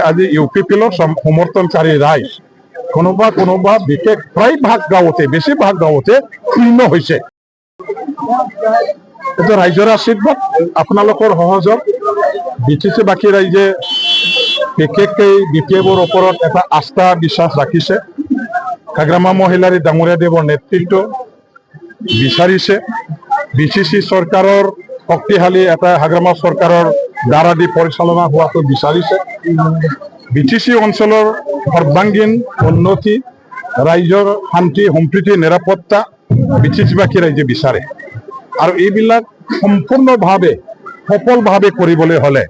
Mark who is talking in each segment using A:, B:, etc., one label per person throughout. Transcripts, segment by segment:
A: আজি ইউপিপিএলৰ সমৰ্থনকাৰী ৰাইজ কোনোবা বিশেষ প্ৰায়ভাগ গাঁৱতে বেছিভাগ গাঁৱতে শূন্য হৈছে। এটা ৰাইজৰ আশীৰ্বাদ, আপোনালোকৰ সহযোগ, বিটিচি বাকী ৰাইজে বিশেষকৈ বিপিএফৰ ওপৰত এটা আস্থা বিশ্বাস ৰাখিছে। কাগ্ৰামা মহিলাৰী ডাঙৰীয়া দেৱৰ নেতৃত্ব বিচাৰিছে। বিচিচি চৰকাৰৰ শক্তিশালী এটা হাগ্ৰামা চৰকাৰৰ দ্বাৰা দি পৰিচালনা হোৱাটো বিচাৰিছে। বিটিচি অঞ্চলৰ সৰ্বাংগীন উন্নতি, ৰাইজৰ শান্তি সম্প্ৰীতি নিৰাপত্তা বিটিচিবাসী ৰাইজে বিচাৰে। আৰু এইবিলাক সম্পূৰ্ণভাৱে সফলভাৱে কৰিবলৈ হ'লে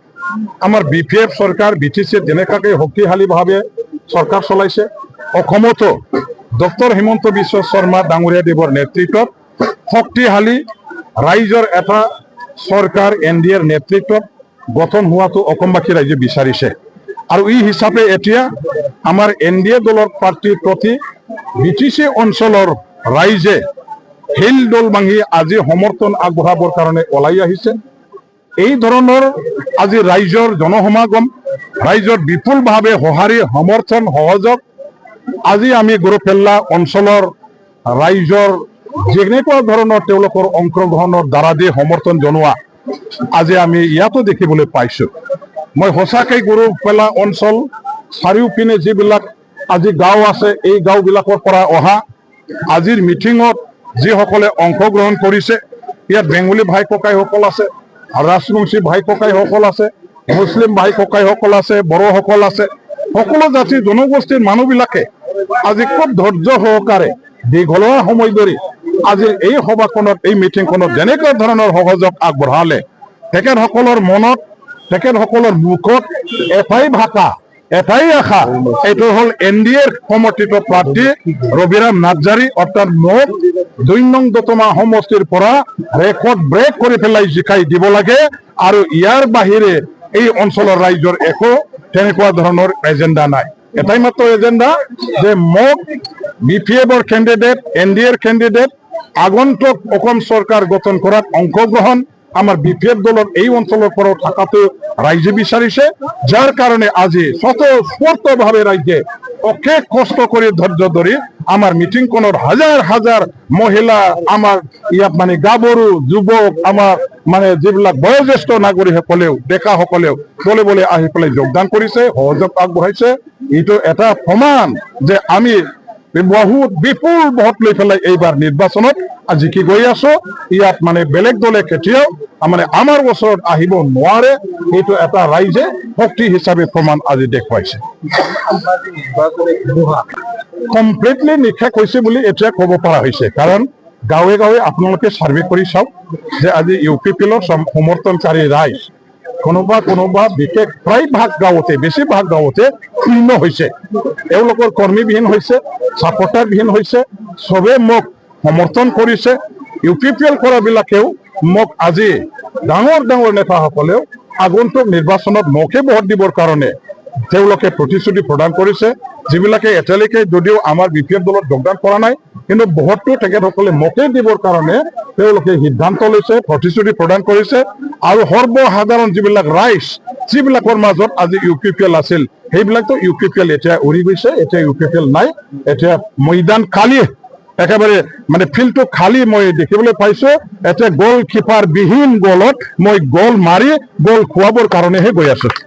A: আমাৰ বিপিএফ চৰকাৰ বিটিচিত যেনেকুৱাকৈ শক্তিশালীভাৱে চৰকাৰ চলাইছে, অসমতো ডক্টৰ হিমন্ত বিশ্ব শৰ্মা ডাঙৰীয়া দেৱৰ নেতৃত্বত শক্তিশালী ৰাইজৰ এটা চৰকাৰ NDAৰ নেতৃত্বত গঠন হোৱাটো অসমবাসী ৰাইজে বিচাৰিছে। আৰু এই হিচাপে এতিয়া আমাৰ NDA দলৰ প্ৰাৰ্থীৰ প্ৰতি বিটিচি অঞ্চলৰ ৰাইজে শিল দল ভাঙি আজি সমৰ্থন আগবঢ়াবৰ কাৰণে ওলাই আহিছে। এই ধৰণৰ আজি ৰাইজৰ জনসমাগম, ৰাইজৰ বিপুলভাৱে সঁহাৰি সমৰ্থন সহযোগ, আজি আমি গৰুপেল্লা অঞ্চলৰ ৰাইজৰ যেনেকুৱা ধৰণৰ তেওঁলোকৰ অংশগ্ৰহণৰ দ্বাৰা দি সমৰ্থন জনোৱা আজি আমি ইয়াতো দেখিবলৈ পাইছো। মই সঁচাকৈ গৰুপেল্লা অঞ্চল চাৰিওপিনে যিবিলাক আজি গাঁও আছে, এই গাঁওবিলাকৰ পৰা অহা আজিৰ মিটিঙত যিসকলে অংশগ্ৰহণ কৰিছে, ইয়াত বেংগলী ভাই ককাইসকল আছে, ৰাজবংশী ভাই ককাইসকল আছে, মুছলিম ভাই ককাইসকল আছে, বড়োসকল আছে, সকলো জাতি জনগোষ্ঠীৰ মানুহবিলাকে আজি খুব ধৈৰ্য সহকাৰে দীঘলীয়া সময় ধৰি আজি এই সভাখনত এই মিটিংখনত যেনেকুৱা ধৰণৰ সহযোগ আগবঢ়ালে, তেখেতসকলৰ মনত তেখেতসকলৰ মুখত এটাই ভাষা এটাই আশা, এইটো হ'ল NDAৰ সমৰ্থিত প্ৰাৰ্থী ৰবিৰাম নাৰ্জাৰী অৰ্থাৎ মোক ২ নং দতমা সমষ্টিৰ পৰা ৰেকৰ্ড ব্ৰেক কৰি পেলাই জিকাই দিব লাগে। আৰু ইয়াৰ বাহিৰে এই অঞ্চলৰ ৰাইজৰ একো তেনেকুৱা ধৰণৰ এজেণ্ডা নাই। এটাই মাত্ৰ এজেণ্ডা যে মোক বিপিএফৰ কেণ্ডিডেট, NDAৰ কেণ্ডিডেট আগন্তুক অসম চৰকাৰ গঠন কৰাত অংশগ্ৰহণ আমাৰ বিপিএফ দলত এই অঞ্চলৰ পৰাও থকাটো ৰাইজে বিচাৰিছে। যাৰ কাৰণে আজি স্বতঃস্ফূৰ্তভাৱে ৰাইজে অশেষ কষ্ট কৰি ধৈৰ্য ধৰি আমাৰ মিটিংখনত হাজাৰ হাজাৰ মহিলা, আমাৰ ইয়াত মানে গাভৰু যুৱক, আমাৰ মানে যিবিলাক বয়োজ্যেষ্ঠ নাগৰিকসকলেও ডেকাসকলেও বলে বলে আহি পেলাই যোগদান কৰিছে, সহযোগ আগবঢ়াইছে। এইটো এটা প্ৰমাণ যে আমি বহুত বিপুল ভোট লৈ পেলাই এইবাৰ নিৰ্বাচনত জিকি গৈ আছো। ইয়াত মানে বেলেগ দলে কেতিয়াও মানে আমাৰ ওচৰত আহিব নোৱাৰে। এইটো এটা ৰাইজে শক্তি হিচাপে প্ৰমাণ আজি দেখুৱাইছে। কমপ্লিটলি নিশেষ হৈছে বুলি এতিয়া ক'ব পৰা হৈছে, কাৰণ গাঁৱে গাঁৱে আপোনালোকে ছাৰ্ভে কৰি চাওক যে আজি ইউপিপিএলৰ সমৰ্থনকাৰী ৰাইজ কোনোবা বিশেষ প্ৰায়ভাগ গাঁৱতে বেছিভাগ গাঁৱতে শূন্য হৈছে। এওঁলোকৰ কৰ্মীবিহীন হৈছে, ছাপৰ্টাৰবিহীন হৈছে, চবে মোক সমৰ্থন কৰিছে। ইউপিপিএল কৰাবিলাকেও মোক আজি ডাঙৰ ডাঙৰ নেতাসকলেও আগন্তুক নিৰ্বাচনত মোকে ভোট দিবৰ কাৰণে তেওঁলোকে প্ৰতিশ্ৰুতি প্ৰদান কৰিছে। যিবিলাকে এতিয়ালৈকে যদিও আমাৰ বিপিএফ দলত যোগদান কৰা নাই, কিন্তু ভোটটো তেখেতসকলে মোকে দিবৰ কাৰণে তেওঁলোকে সিদ্ধান্ত লৈছে, প্ৰতিশ্ৰুতি প্ৰদান কৰিছে। আৰু সৰ্বসাধাৰণ যিবিলাক ৰাইজ, যিবিলাকৰ মাজত আজি ইউপিপিএল আছিল, সেইবিলাকতো ইউপিপিএল এতিয়া উৰি গৈছে। এতিয়া ইউপিপিএল নাই, এতিয়া মৈদান খালী, একেবাৰে মানে ফিল্ডটো খালী মই দেখিবলৈ পাইছো। এতিয়া গ'ল কিপাৰ বিহীন গ'লত মই গ'ল মাৰি গ'ল খোৱাবৰ কাৰণেহে গৈ আছো।